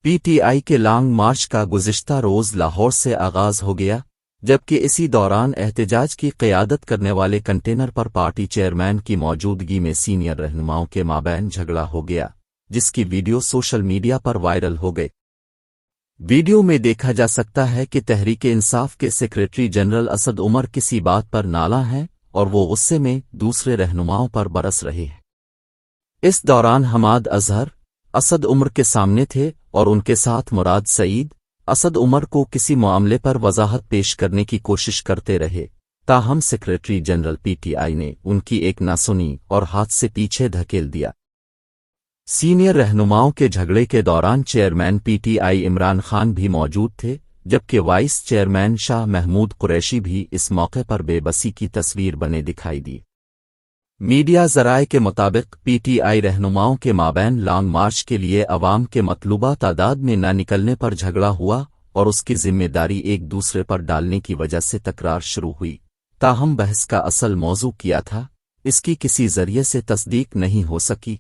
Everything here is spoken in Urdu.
پی ٹی آئی کے لانگ مارچ کا گزشتہ روز لاہور سے آغاز ہو گیا، جبکہ اسی دوران احتجاج کی قیادت کرنے والے کنٹینر پر پارٹی چیئرمین کی موجودگی میں سینئر رہنماؤں کے مابین جھگڑا ہو گیا، جس کی ویڈیو سوشل میڈیا پر وائرل ہو گئی۔ ویڈیو میں دیکھا جا سکتا ہے کہ تحریک انصاف کے سیکریٹری جنرل اسد عمر کسی بات پر نالاں ہیں اور وہ غصے میں دوسرے رہنماؤں پر برس رہے ہیں۔ اس دوران حماد اظہر اسد عمر کے سامنے تھے اور ان کے ساتھ مراد سعید اسد عمر کو کسی معاملے پر وضاحت پیش کرنے کی کوشش کرتے رہے، تاہم secretary general P T I نے ان کی ایک نہ سنی اور ہاتھ سے پیچھے دھکیل دیا۔ سینئر رہنماؤں کے جھگڑے کے دوران chairman P T I Imran Khan بھی موجود تھے، جبکہ وائس چیئرمین شاہ محمود قریشی بھی اس موقع پر بے بسی کی تصویر بنے دکھائی دی۔ میڈیا ذرائع کے مطابق پی ٹی آئی رہنماؤں کے مابین لانگ مارچ کے لیے عوام کے مطلوبہ تعداد میں نہ نکلنے پر جھگڑا ہوا اور اس کی ذمہ داری ایک دوسرے پر ڈالنے کی وجہ سے تکرار شروع ہوئی، تاہم بحث کا اصل موضوع کیا تھا، اس کی کسی ذریعے سے تصدیق نہیں ہو سکی۔